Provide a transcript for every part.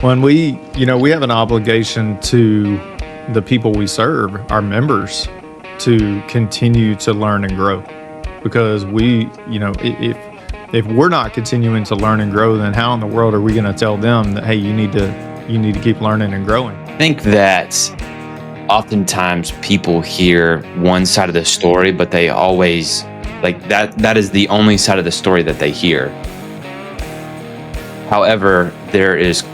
When we have an obligation to the people we serve, our members, to continue to learn and grow. Because if we're not continuing to learn and grow, then how in the world are we going to tell them that, hey, you need to keep learning and growing? I think that oftentimes people hear one side of the story, but they always that is the only side of the story that they hear. However, there is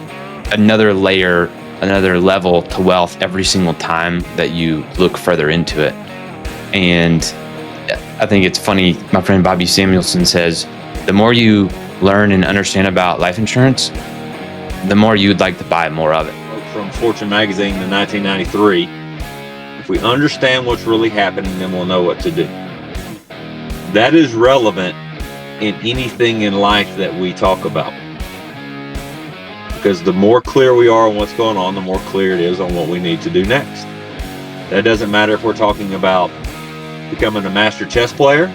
another layer, another level to wealth every single time that you look further into it. And I think it's funny, my friend Bobby Samuelson says, the more you learn and understand about life insurance, the more you'd like to buy more of it. From Fortune magazine in 1993, if we understand what's really happening, then we'll know what to do. That is relevant in anything in life that we talk about. Because the more clear we are on what's going on, the more clear it is on what we need to do next. That doesn't matter if we're talking about becoming a master chess player,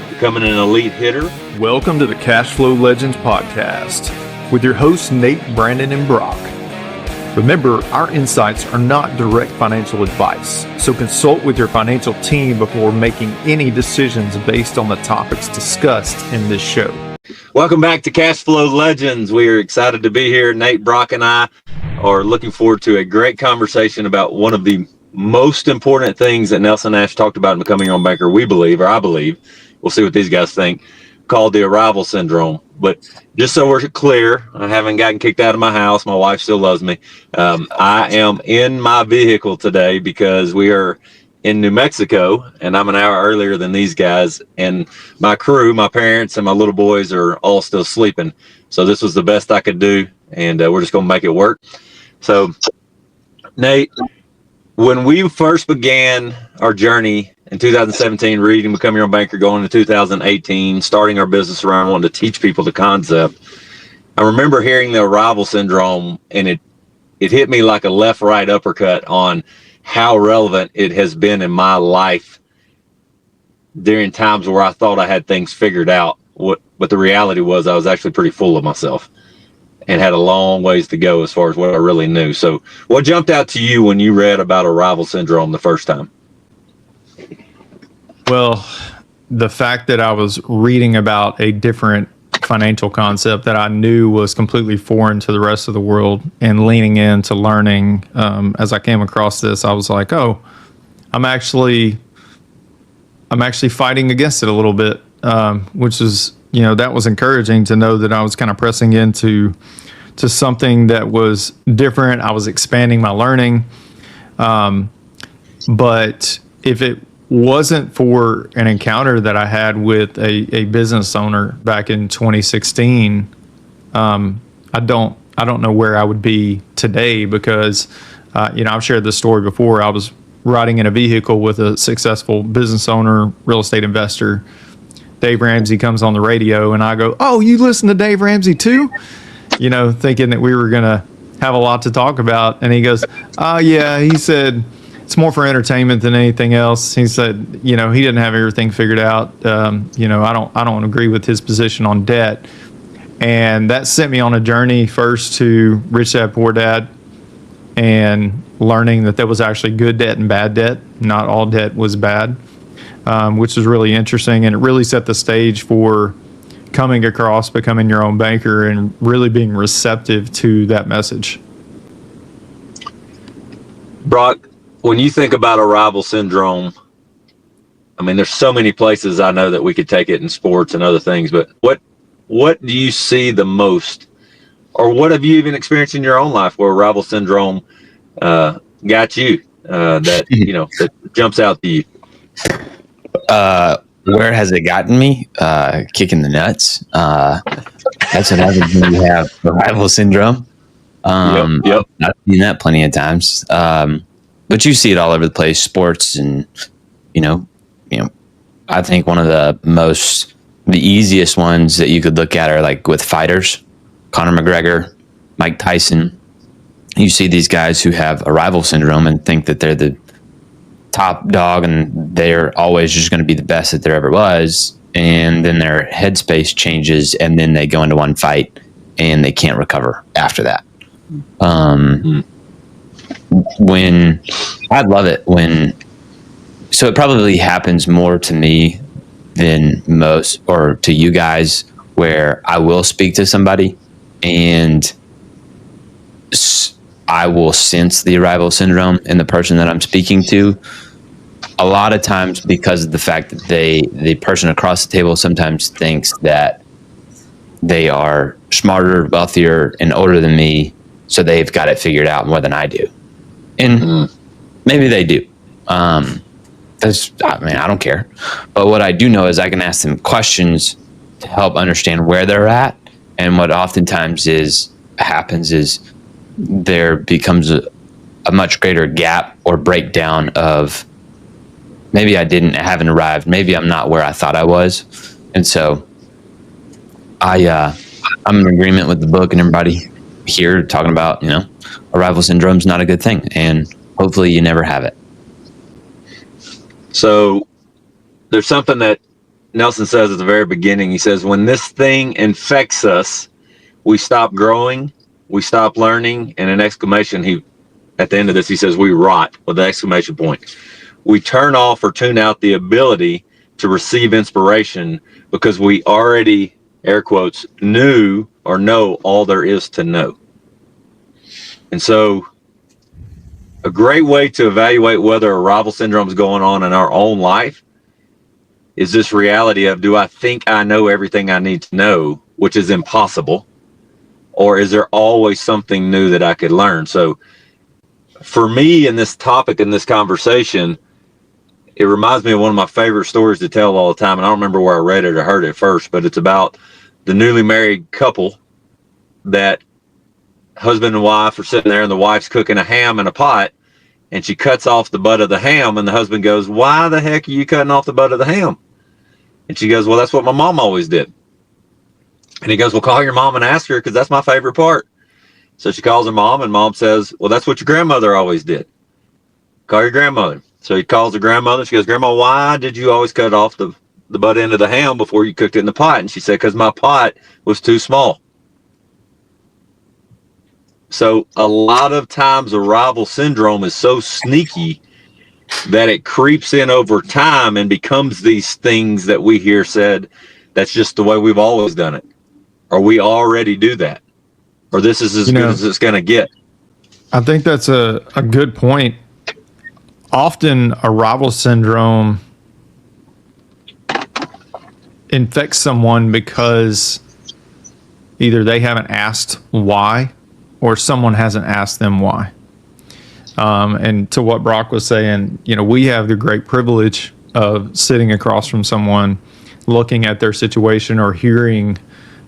becoming an elite hitter. Welcome to the Cashflow Legendz podcast with your hosts Nate, Brandon, and Brock. Remember, our insights are not direct financial advice, so consult with your financial team before making any decisions based on the topics discussed in this show. Welcome back to Cashflow Legendz. We are excited to be here. Nate, Brock, and I are looking forward to a great conversation about one of the most important things that Nelson Nash talked about in Becoming Your Own Banker, we believe, or I believe, we'll see what these guys think, called the arrival syndrome. But just so we're clear, I haven't gotten kicked out of my house. My wife still loves me. I am in my vehicle today because we are in New Mexico, and I'm an hour earlier than these guys. And my crew, my parents, and my little boys are all still sleeping. So this was the best I could do, and we're just going to make it work. So, Nate, when we first began our journey in 2017, reading Become Your Own Banker, going to 2018, starting our business around wanting to teach people the concept, I remember hearing the arrival syndrome, and it hit me like a left-right uppercut on how relevant it has been in my life during times where I thought I had things figured out. What the reality was, I was actually pretty full of myself and had a long ways to go as far as what I really knew. So what jumped out to you when you read about arrival syndrome the first time? Well, the fact that I was reading about a different financial concept that I knew was completely foreign to the rest of the world and leaning into learning, as I came across this, I was like, oh, I'm actually fighting against it a little bit, which is, that was encouraging to know that I was kind of pressing into something that was different. I was expanding my learning. But if it wasn't for an encounter that I had with a business owner back in 2016, I don't know where I would be today because, I've shared this story before. I was riding in a vehicle with a successful business owner, real estate investor. Dave Ramsey comes on the radio and I go, oh, you listen to Dave Ramsey too? Thinking that we were going to have a lot to talk about. And he goes, oh yeah, he said, it's more for entertainment than anything else. He said, he didn't have everything figured out. I don't agree with his position on debt. And that sent me on a journey first to Rich Dad, Poor Dad and learning that there was actually good debt and bad debt. Not all debt was bad, which was really interesting. And it really set the stage for coming across Becoming Your Own Banker and really being receptive to that message. Brock, when you think about arrival syndrome, I mean, there's so many places I know that we could take it in sports and other things, but what do you see the most, or what have you even experienced in your own life where arrival syndrome got you, that jumps out to you? Where has it gotten me? Kicking the nuts. That's what happens when you have arrival syndrome. Yep. I've seen that plenty of times. But you see it all over the place, sports, and I think one of the easiest ones that you could look at are like with fighters, Conor McGregor, Mike Tyson. You see these guys who have arrival syndrome and think that they're the top dog and they're always just going to be the best that there ever was, and then their headspace changes, and then they go into one fight and they can't recover after that. When I love it when, so it probably happens more to me than most, or to you guys, where I will speak to somebody and I will sense the arrival syndrome in the person that I'm speaking to. A lot of times because of the fact that the person across the table sometimes thinks that they are smarter, wealthier, and older than me, so they've got it figured out more than I do. And maybe they do. I don't care. But what I do know is I can ask them questions to help understand where they're at. And what oftentimes happens is there becomes a much greater gap or breakdown of, maybe I haven't arrived. Maybe I'm not where I thought I was. And so I'm in agreement with the book and everybody here talking about, arrival syndrome is not a good thing. And hopefully you never have it. So there's something that Nelson says at the very beginning. He says, when this thing infects us, we stop growing, we stop learning, and an exclamation, at the end of this, he says, we rot, with an exclamation point. We turn off or tune out the ability to receive inspiration because we already, air quotes, knew or know all there is to know. And so a great way to evaluate whether arrival syndrome is going on in our own life is this reality of, do I think I know everything I need to know, which is impossible, or is there always something new that I could learn? So for me, in this topic, in this conversation, it reminds me of one of my favorite stories to tell all the time. And I don't remember where I read it or heard it first, but it's about the newly married couple that husband and wife are sitting there and the wife's cooking a ham in a pot and she cuts off the butt of the ham and the husband goes, why the heck are you cutting off the butt of the ham? And she goes, well, that's what my mom always did. And he goes, well, call your mom and ask her, because that's my favorite part. So she calls her mom and mom says, well, that's what your grandmother always did. Call your grandmother. So he calls her grandmother. She goes, Grandma, why did you always cut off the butt end of the ham before you cooked it in the pot? And she said, because my pot was too small. So a lot of times arrival syndrome is so sneaky that it creeps in over time and becomes these things that we hear said, that's just the way we've always done it. Or we already do that. Or this is as good as it's going to get. I think that's a good point. Often arrival syndrome infects someone because either they haven't asked why or someone hasn't asked them why. And to what Brock was saying, we have the great privilege of sitting across from someone, looking at their situation or hearing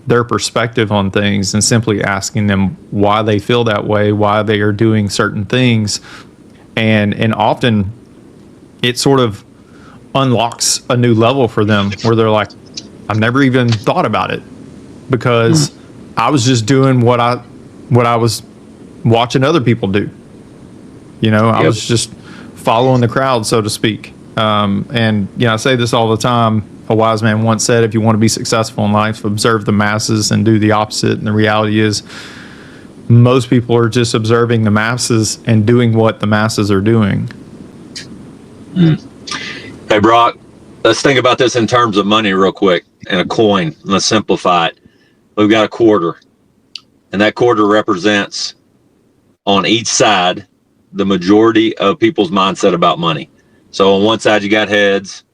their perspective on things and simply asking them why they feel that way, why they are doing certain things. And often it sort of unlocks a new level for them where they're like, I've never even thought about it because I was just doing what I was watching other people do. I was just following the crowd, so to speak. And I say this all the time. A wise man once said, if you want to be successful in life, observe the masses and do the opposite. And the reality is most people are just observing the masses and doing what the masses are doing. Hey, Brock, let's think about this in terms of money real quick and a coin. Let's simplify it. We've got a quarter, and that quarter represents on each side the majority of people's mindset about money. So on one side you got heads,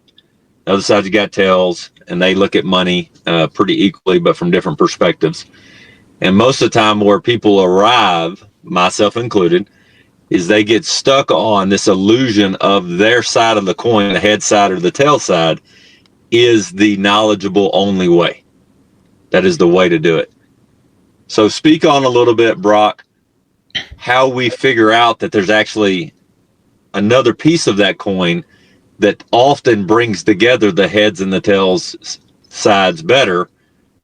the other side you got tails, and they look at money pretty equally, but from different perspectives. And most of the time where people arrive, myself included, is they get stuck on this illusion of their side of the coin, the head side or the tail side, is the knowledgeable only way. That is the way to do it. So speak on a little bit, Brock, how we figure out that there's actually another piece of that coin that often brings together the heads and the tails sides better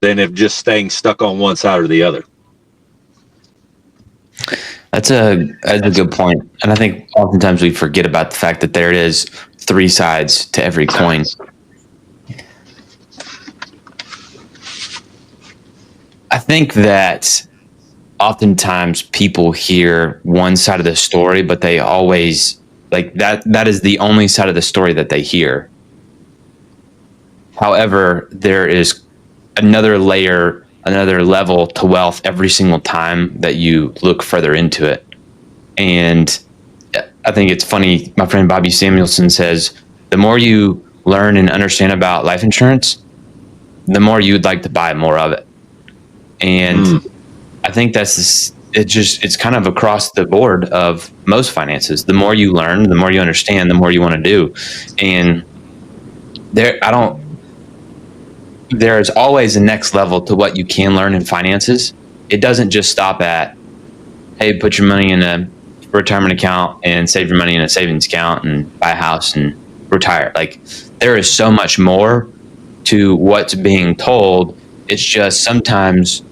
than if just staying stuck on one side or the other. That's a good point. And I think oftentimes we forget about the fact that there is three sides to every coin. I think that oftentimes people hear one side of the story, but they always like that is the only side of the story that they hear. However, there is another layer, another level to wealth every single time that you look further into it. And I think it's funny. My friend Bobby Samuelson says, the more you learn and understand about life insurance, the more you would like to buy more of it. And I think it's kind of across the board of most finances. The more you learn, the more you understand, the more you want to do. And there's always a next level to what you can learn in finances. It doesn't just stop at, hey, put your money in a retirement account and save your money in a savings account and buy a house and retire. Like, there is so much more to what's being told. It's just sometimes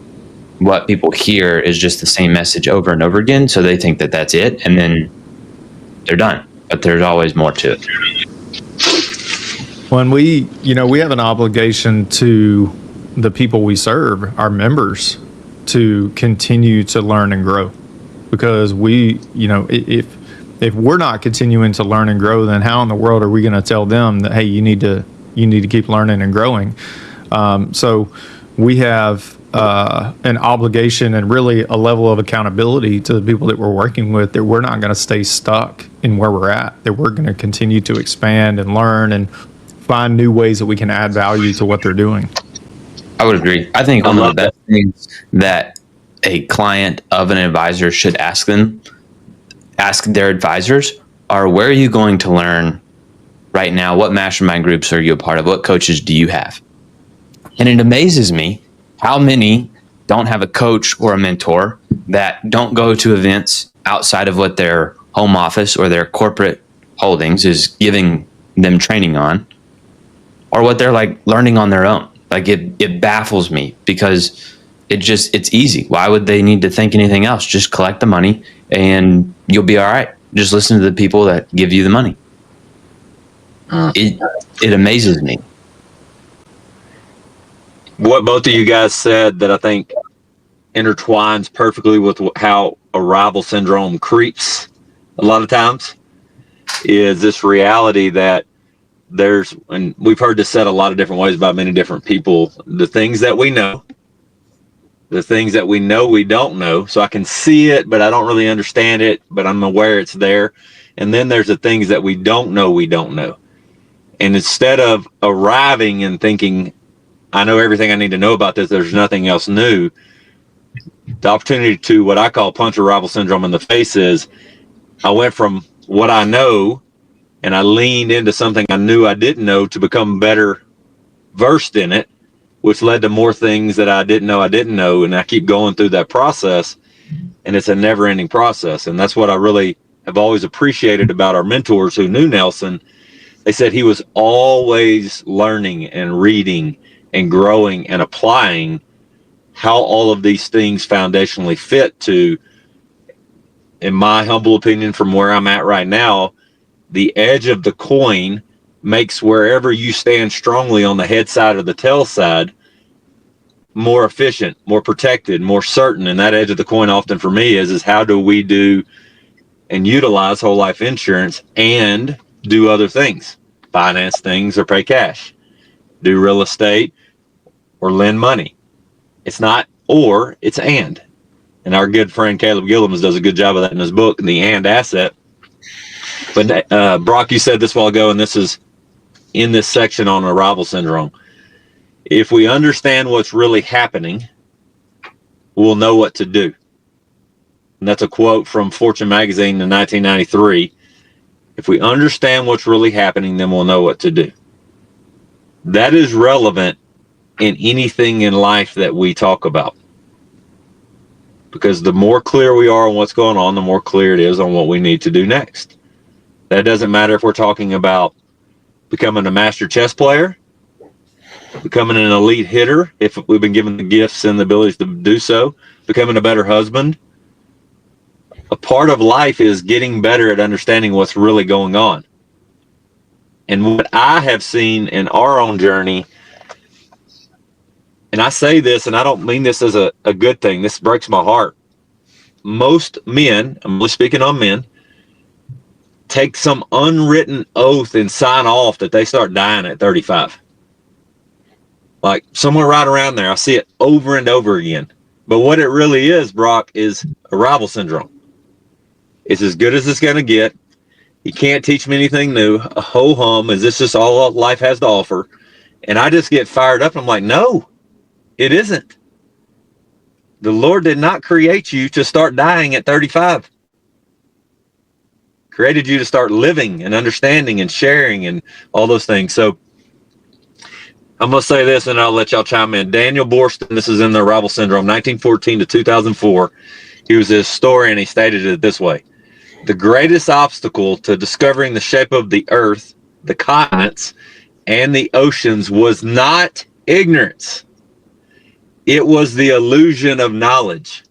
what people hear is just the same message over and over again. So they think that that's it, and then they're done. But there's always more to it. When we have an obligation to the people we serve, our members, to continue to learn and grow, because if we're not continuing to learn and grow, then how in the world are we going to tell them that, hey, you need to keep learning and growing? So we have an obligation and really a level of accountability to the people that we're working with, that we're not going to stay stuck in where we're at, that we're going to continue to expand and learn and find new ways that we can add value to what they're doing. I would agree. I think one of the best things that a client of an advisor should ask their advisors are, where are you going to learn right now? What mastermind groups are you a part of? What coaches do you have? And it amazes me how many don't have a coach or a mentor, that don't go to events outside of what their home office or their corporate holdings is giving them training on, or what they're like learning on their own. Like, it baffles me, because it's easy. Why would they need to think anything else? Just collect the money and you'll be all right. Just listen to the people that give you the money. It amazes me. What both of you guys said that I think intertwines perfectly with how arrival syndrome creeps a lot of times is this reality that and we've heard this said a lot of different ways by many different people, the things that we know, the things that we know we don't know. So I can see it, but I don't really understand it, but I'm aware it's there. And then there's the things that we don't know we don't know. And instead of arriving and thinking, I know everything I need to know about this, there's nothing else new, the opportunity to what I call punch arrival syndrome in the face is, I went from what I know and I leaned into something I knew I didn't know to become better versed in it, which led to more things that I didn't know. And I keep going through that process, and it's a never ending process. And that's what I really have always appreciated about our mentors who knew Nelson. They said he was always learning and reading and growing and applying how all of these things foundationally fit to, in my humble opinion, from where I'm at right now, the edge of the coin makes wherever you stand strongly on the head side or the tail side more efficient, more protected, more certain. And that edge of the coin often for me is how do we do and utilize whole life insurance and do other things, finance things or pay cash, do real estate or lend money. It's not or, it's and. And our good friend Caleb Gilliams does a good job of that in his book, The And Asset. But Brock, you said this a while ago, and this is in this section on arrival syndrome. If we understand what's really happening, we'll know what to do. And that's a quote from Fortune magazine in 1993. If we understand what's really happening, then we'll know what to do. That is relevant in anything in life that we talk about. Because the more clear we are on what's going on, the more clear it is on what we need to do next. That doesn't matter if we're talking about becoming a master chess player, becoming an elite hitter, if we've been given the gifts and the abilities to do so, becoming a better husband. A part of life is getting better at understanding what's really going on. And what I have seen in our own journey, and I say this, and I don't mean this as a good thing. This breaks my heart. Most men, I'm really speaking on men, take some unwritten oath and sign off that they start dying at 35. Like somewhere right around there. I see it over and over again. But what it really is, Brock, is arrival syndrome. It's as good as it's going to get. You can't teach me anything new. A ho-hum. Is this just all life has to offer? And I just get fired up. I'm like, no, it isn't. The Lord did not create you to start dying at 35. Created you to start living and understanding and sharing and all those things. So I'm going to say this and I'll let y'all chime in. Daniel Boorstin, this is in the Arrival Syndrome, 1914 to 2004. He was a historian and he stated it this way. The greatest obstacle to discovering the shape of the earth, the continents, and the oceans was not ignorance. It was the illusion of knowledge.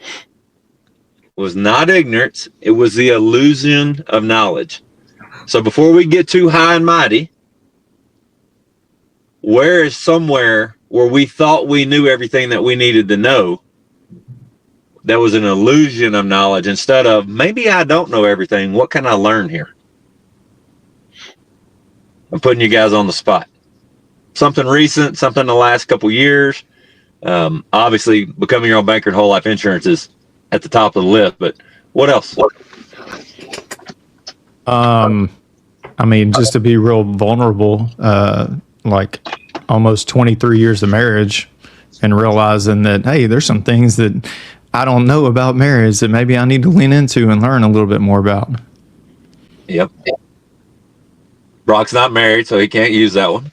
It was not ignorance. It was the illusion of knowledge. So before we get too high and mighty, where is somewhere where we thought we knew everything that we needed to know? That was an illusion of knowledge instead of, maybe I don't know everything. What can I learn here? I'm putting you guys on the spot. Something recent, something in the last couple years. Obviously, becoming your own banker and whole life insurance is at the top of the list, but what else? I mean, just to be real vulnerable, like almost 23 years of marriage and realizing that, hey, there's some things that I don't know about marriage that maybe I need to lean into and learn a little bit more about. Yep. Brock's not married, so he can't use that one.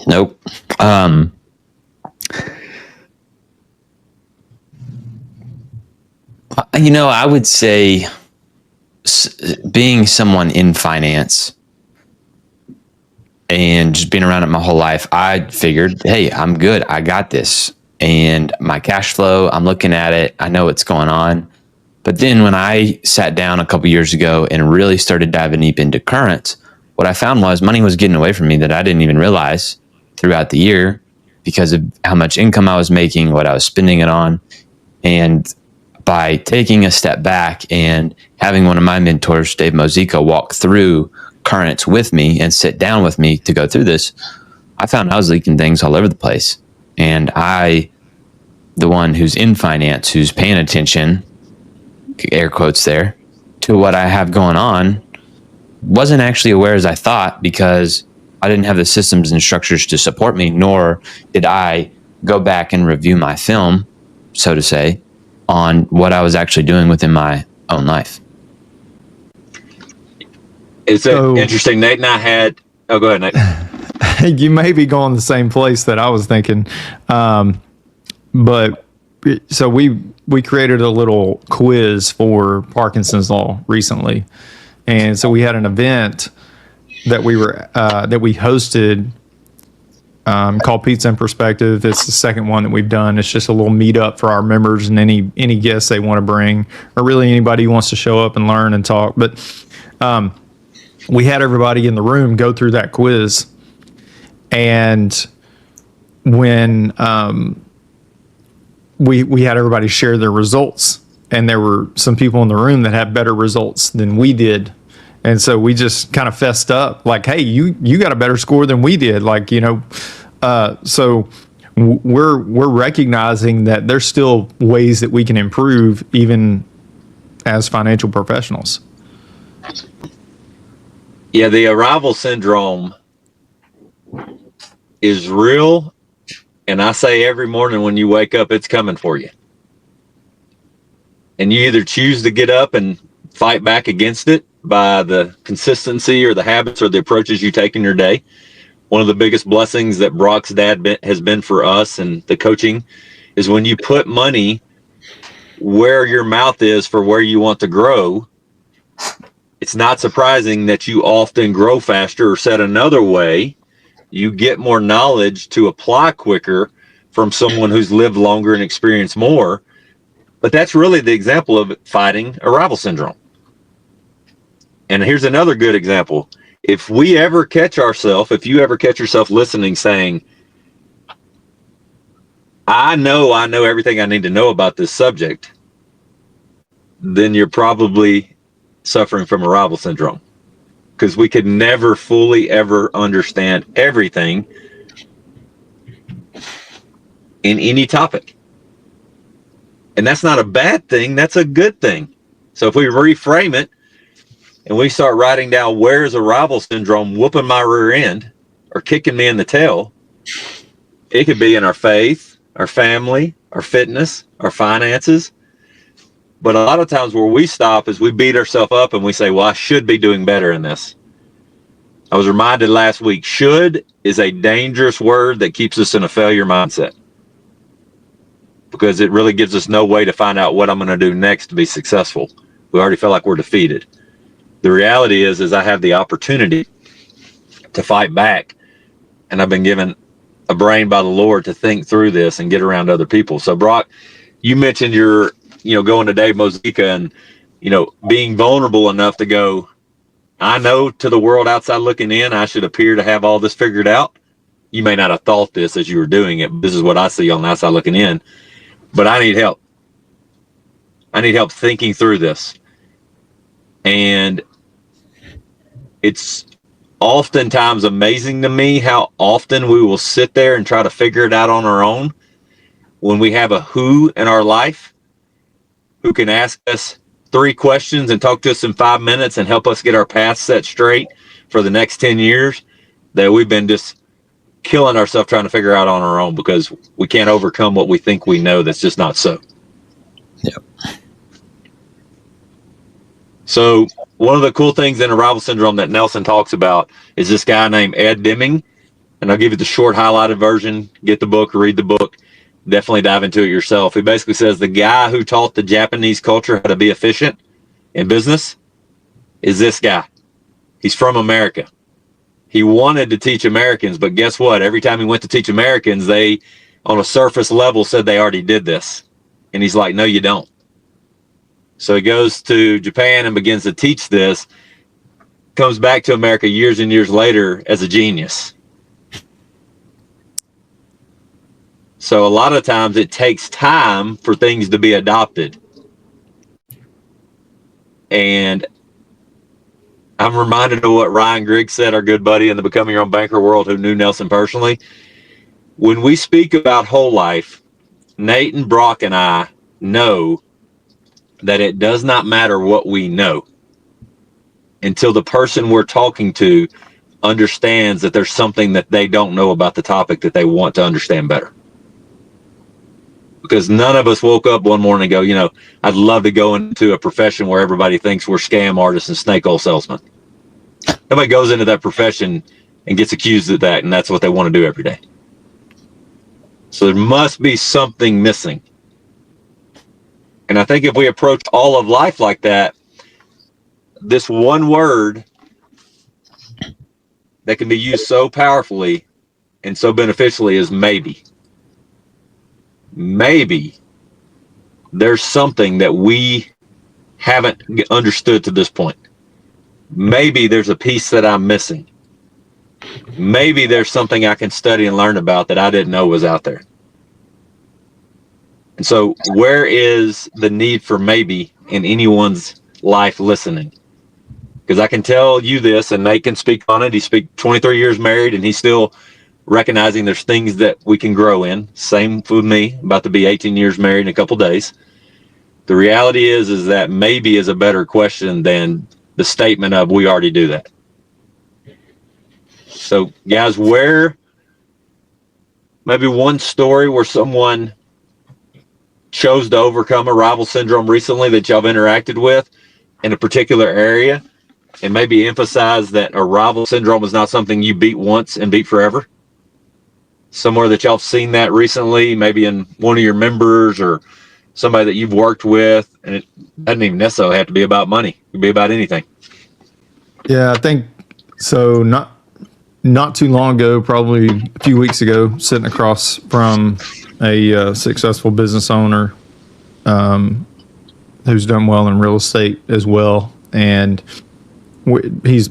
Nope. I would say being someone in finance and just being around it my whole life, I figured, hey, I'm good. I got this. And my cash flow, I'm looking at it. I know what's going on. But then when I sat down a couple years ago and really started diving deep into currents, what I found was money was getting away from me that I didn't even realize throughout the year because of how much income I was making, what I was spending it on. And by taking a step back and having one of my mentors, Dave Mozico, walk through currents with me and sit down with me to go through this, I found I was leaking things all over the place. And I, the one who's in finance, who's paying attention, air quotes there, to what I have going on, wasn't actually aware as I thought because I didn't have the systems and structures to support me, nor did I go back and review my film, so to say, on what I was actually doing within my own life. It's interesting. Nate and I had, oh, go ahead, Nate. You may be going the same place that I was thinking. But so we created a little quiz for Parkinson's law recently. And so we had an event that we hosted called Pizza and Perspective. It's the second one that we've done. It's just a little meetup for our members and any guests they want to bring, or really anybody who wants to show up and learn and talk. But we had everybody in the room go through that quiz. And when we had everybody share their results, and there were some people in the room that had better results than we did. And so we just kind of fessed up like, hey, you got a better score than we did. Like, so we're recognizing that there's still ways that we can improve even as financial professionals. Yeah, the arrival syndrome is real. And I say every morning when you wake up, it's coming for you. And you either choose to get up and fight back against it by the consistency or the habits or the approaches you take in your day. One of the biggest blessings that Brock's dad has been for us and the coaching is when you put money where your mouth is for where you want to grow, it's not surprising that you often grow faster, or said another way, you get more knowledge to apply quicker from someone who's lived longer and experienced more. But that's really the example of fighting arrival syndrome. And here's another good example. If you ever catch yourself listening saying, I know everything I need to know about this subject, then you're probably suffering from arrival syndrome, because we could never fully ever understand everything in any topic. And that's not a bad thing, that's a good thing. So if we reframe it and we start writing down, where's arrival syndrome whooping my rear end or kicking me in the tail, it could be in our faith, our family, our fitness, our finances. But a lot of times where we stop is we beat ourselves up and we say, well, I should be doing better in this. I was reminded last week, should is a dangerous word that keeps us in a failure mindset, because it really gives us no way to find out what I'm going to do next to be successful. We already feel like we're defeated. The reality is I have the opportunity to fight back, and I've been given a brain by the Lord to think through this and get around other people. So Brock, you mentioned your, going to Dave Mozika and, being vulnerable enough to go, I know to the world outside looking in, I should appear to have all this figured out. You may not have thought this as you were doing it, but this is what I see on the outside looking in. But I need help. I need help thinking through this. And it's oftentimes amazing to me how often we will sit there and try to figure it out on our own when we have a who in our life who can ask us 3 questions and talk to us in 5 minutes and help us get our path set straight for the next 10 years, that we've been just killing ourselves trying to figure out on our own because we can't overcome what we think we know. That's just not so. Yep. So one of the cool things in arrival syndrome that Nelson talks about is this guy named Ed Deming. And I'll give you the short highlighted version. Get the book, read the book. Definitely dive into it yourself. He basically says the guy who taught the Japanese culture how to be efficient in business is this guy. He's from America. He wanted to teach Americans, but guess what? Every time he went to teach Americans, they, on a surface level, said they already did this. And he's like, no, you don't. So he goes to Japan and begins to teach this, comes back to America years and years later as a genius. So a lot of times it takes time for things to be adopted. And I'm reminded of what Ryan Griggs said, our good buddy in the Becoming Your Own Banker world who knew Nelson personally. When we speak about whole life, Nate and Brock and I know that it does not matter what we know until the person we're talking to understands that there's something that they don't know about the topic that they want to understand better. Because none of us woke up one morning and go, I'd love to go into a profession where everybody thinks we're scam artists and snake oil salesmen. Nobody goes into that profession and gets accused of that, and that's what they want to do every day. So there must be something missing. And I think if we approach all of life like that, this one word that can be used so powerfully and so beneficially is maybe. Maybe there's something that we haven't understood to this point. Maybe there's a piece that I'm missing. Maybe there's something I can study and learn about that I didn't know was out there. And so where is the need for maybe in anyone's life listening? Because I can tell you this, and Nate can speak on it. He spent 23 years married, and he's still recognizing there's things that we can grow in. Same with me, about to be 18 years married in a couple days. The reality is that maybe is a better question than the statement of we already do that. So guys, where maybe one story where someone chose to overcome arrival syndrome recently that y'all have interacted with in a particular area, and maybe emphasize that arrival syndrome is not something you beat once and beat forever. Somewhere that y'all have seen that recently, maybe in one of your members or somebody that you've worked with, and it doesn't even necessarily have to be about money. It could be about anything. Yeah, I think so. Not too long ago, probably a few weeks ago, sitting across from a successful business owner who's done well in real estate as well, and he's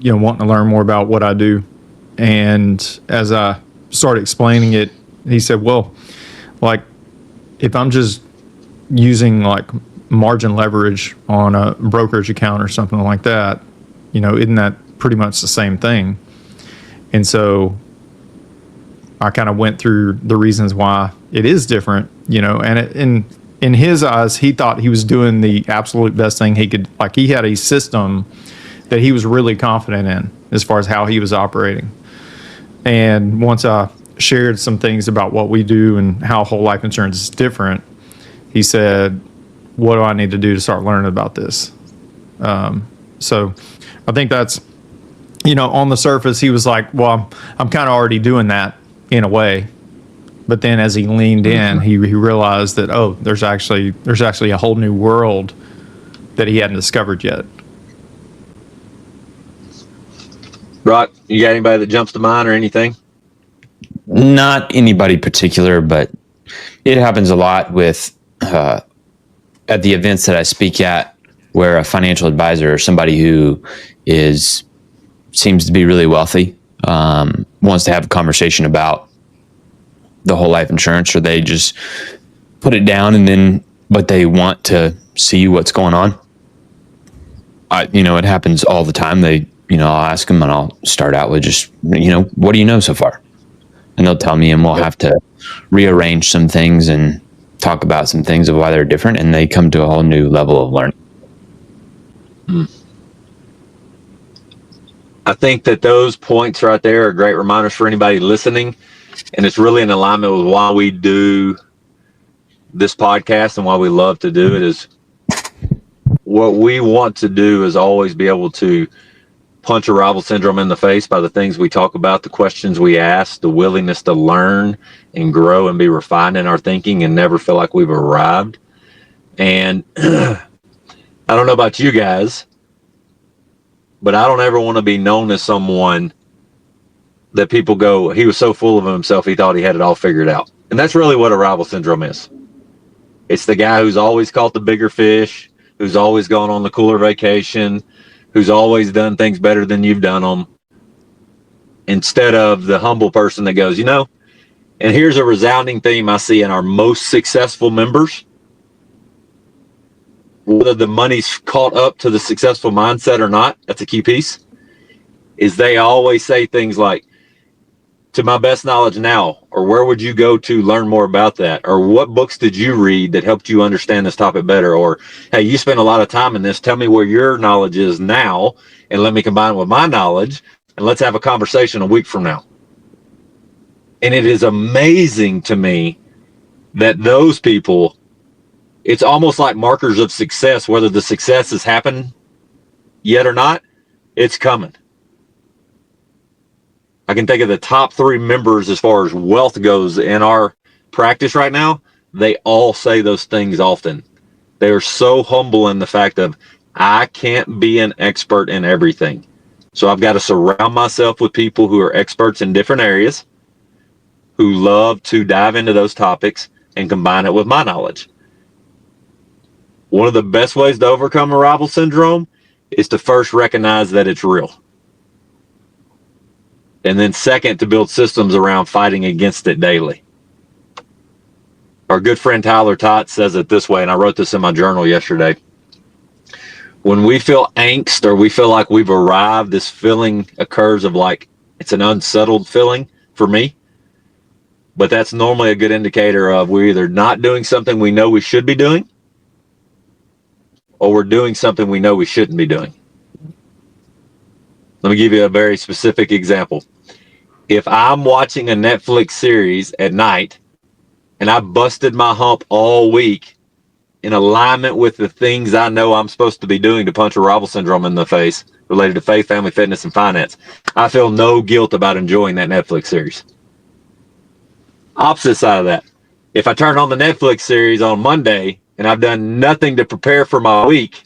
wanting to learn more about what I do. And as I started explaining it, he said, well, like if I'm just using like margin leverage on a brokerage account or something like that, isn't that pretty much the same thing? And so I kind of went through the reasons why it is different, and in his eyes, he thought he was doing the absolute best thing he could. Like, he had a system that he was really confident in as far as how he was operating. And once I shared some things about what we do and how whole life insurance is different, he said, what do I need to do to start learning about this? So I think that's, on the surface, he was like, well, I'm kind of already doing that in a way. But then as he leaned in, he realized that, there's actually a whole new world that he hadn't discovered yet. Brock, you got anybody that jumps to mind or anything? Not anybody particular, but it happens a lot with at the events that I speak at, where a financial advisor or somebody who seems to be really wealthy wants to have a conversation about the whole life insurance, or they just put it down but they want to see what's going on. It happens all the time. I'll ask them and I'll start out with just, what do you know so far? And they'll tell me, and we'll have to rearrange some things and talk about some things of why they're different, and they come to a whole new level of learning. I think that those points right there are great reminders for anybody listening, and it's really in alignment with why we do this podcast and why we love to do it. Is what we want to do is always be able to punch arrival syndrome in the face by the things we talk about, the questions we ask, the willingness to learn and grow and be refined in our thinking and never feel like we've arrived. And I don't know about you guys, but I don't ever want to be known as someone that people go, he was so full of himself, he thought he had it all figured out. And that's really what arrival syndrome is. It's the guy who's always caught the bigger fish, who's always gone on the cooler vacation, who's always done things better than you've done them, instead of the humble person that goes, and here's a resounding theme I see in our most successful members, whether the money's caught up to the successful mindset or not, that's a key piece, is they always say things like, to my best knowledge now, or where would you go to learn more about that? Or what books did you read that helped you understand this topic better? Or, hey, you spent a lot of time in this. Tell me where your knowledge is now, and let me combine it with my knowledge, and let's have a conversation a week from now. And it is amazing to me that those people, it's almost like markers of success, whether the success has happened yet or not, it's coming. I can think of the top 3 members as far as wealth goes in our practice right now. They all say those things often. They are so humble in the fact of, I can't be an expert in everything. So I've got to surround myself with people who are experts in different areas, who love to dive into those topics and combine it with my knowledge. One of the best ways to overcome arrival syndrome is to first recognize that it's real. And then second, to build systems around fighting against it daily. Our good friend TylerTott says it this way, and I wrote this in my journal yesterday. When we feel angst or we feel like we've arrived, this feeling occurs of like, it's an unsettled feeling for me. But that's normally a good indicator of we're either not doing something we know we should be doing, or we're doing something we know we shouldn't be doing. Let me give you a very specific example. If I'm watching a Netflix series at night and I busted my hump all week in alignment with the things I know I'm supposed to be doing to punch arrival syndrome in the face related to faith, family, fitness, and finance, I feel no guilt about enjoying that Netflix series. Opposite side of that, if I turn on the Netflix series on Monday and I've done nothing to prepare for my week,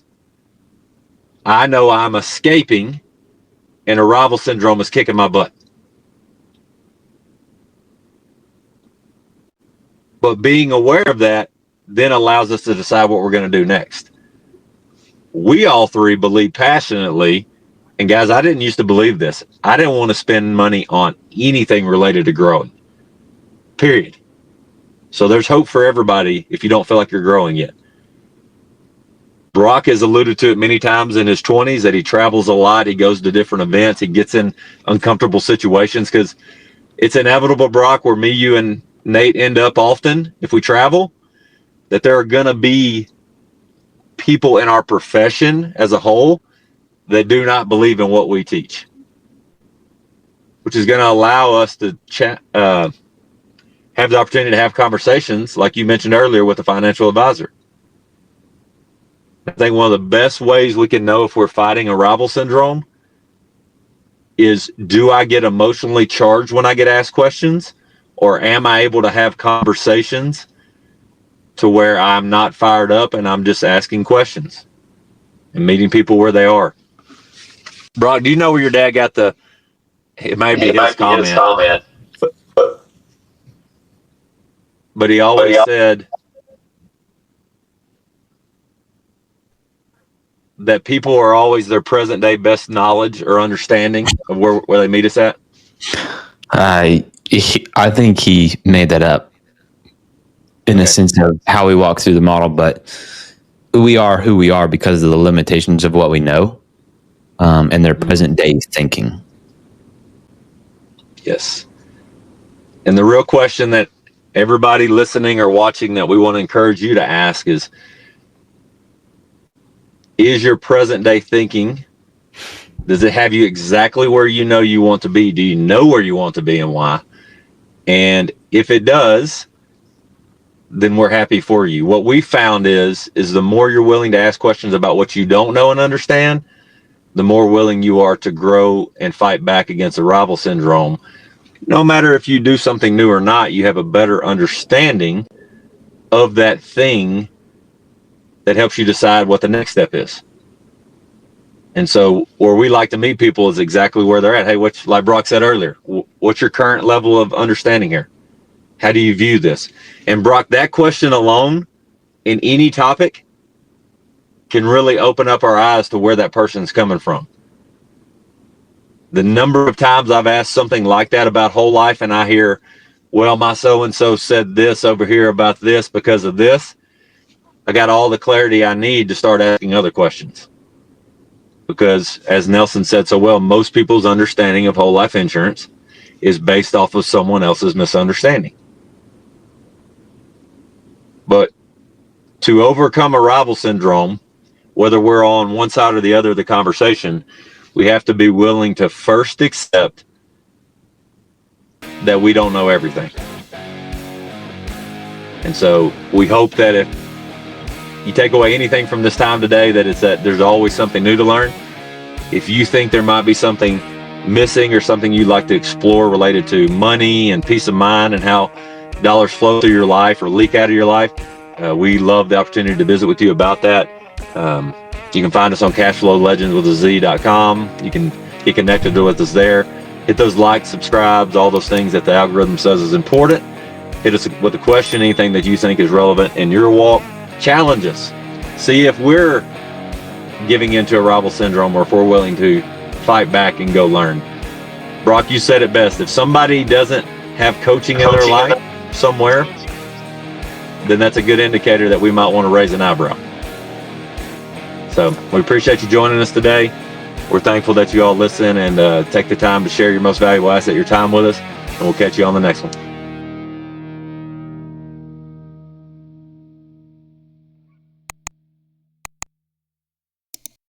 I know I'm escaping and arrival syndrome is kicking my butt. But being aware of that then allows us to decide what we're going to do next. We all 3 believe passionately, and guys, I didn't used to believe this. I didn't want to spend money on anything related to growing. Period. So there's hope for everybody if you don't feel like you're growing yet. Brock has alluded to it many times in his 20s that he travels a lot. He goes to different events. He gets in uncomfortable situations because it's inevitable, Brock, where me, you, and Nate end up often if we travel, that there are going to be people in our profession as a whole that do not believe in what we teach, which is going to allow us to have the opportunity to have conversations, like you mentioned earlier, with a financial advisor. I think one of the best ways we can know if we're fighting arrival syndrome is, do I get emotionally charged when I get asked questions, or am I able to have conversations to where I'm not fired up and I'm just asking questions and meeting people where they are? Brock, do you know where your dad got it might be his comment, but he always said that people are always their present day best knowledge or understanding of where they meet us at? I think he made that up in a sense of how we walk through the model, but we are who we are because of the limitations of what we know, and their present day thinking. Yes. And the real question that everybody listening or watching that we want to encourage you to ask is your present day thinking, does it have you exactly where you know you want to be? Do you know where you want to be and why? And if it does, then we're happy for you. What we found is the more you're willing to ask questions about what you don't know and understand, the more willing you are to grow and fight back against arrival syndrome. No matter if you do something new or not, you have a better understanding of that thing that helps you decide what the next step is. And so where we like to meet people is exactly where they're at. Hey, like Brock said earlier, what's your current level of understanding here? How do you view this? And Brock, that question alone in any topic can really open up our eyes to where that person's coming from. The number of times I've asked something like that about whole life and I hear, well, my so-and-so said this over here about this because of this, I got all the clarity I need to start asking other questions. Because as Nelson said so well, most people's understanding of whole life insurance is based off of someone else's misunderstanding. But to overcome arrival syndrome, whether we're on one side or the other of the conversation, we have to be willing to first accept that we don't know everything. And so we hope that if you take away anything from this time today, that it's that there's always something new to learn. If you think there might be something missing or something you'd like to explore related to money and peace of mind and how dollars flow through your life or leak out of your life, we love the opportunity to visit with you about that. You can find us on cashflowlegendz.com. You can get connected with us there. Hit those likes, subscribes, all those things that the algorithm says is important. Hit us with a question, anything that you think is relevant in your walk. Challenge us. See if we're giving into arrival syndrome or if we're willing to fight back and go learn. Brock, you said it best. If somebody doesn't have coaching in their life somewhere, then that's a good indicator that we might want to raise an eyebrow. So we appreciate you joining us today. We're thankful that you all listen and take the time to share your most valuable asset, your time with us, and we'll catch you on the next one.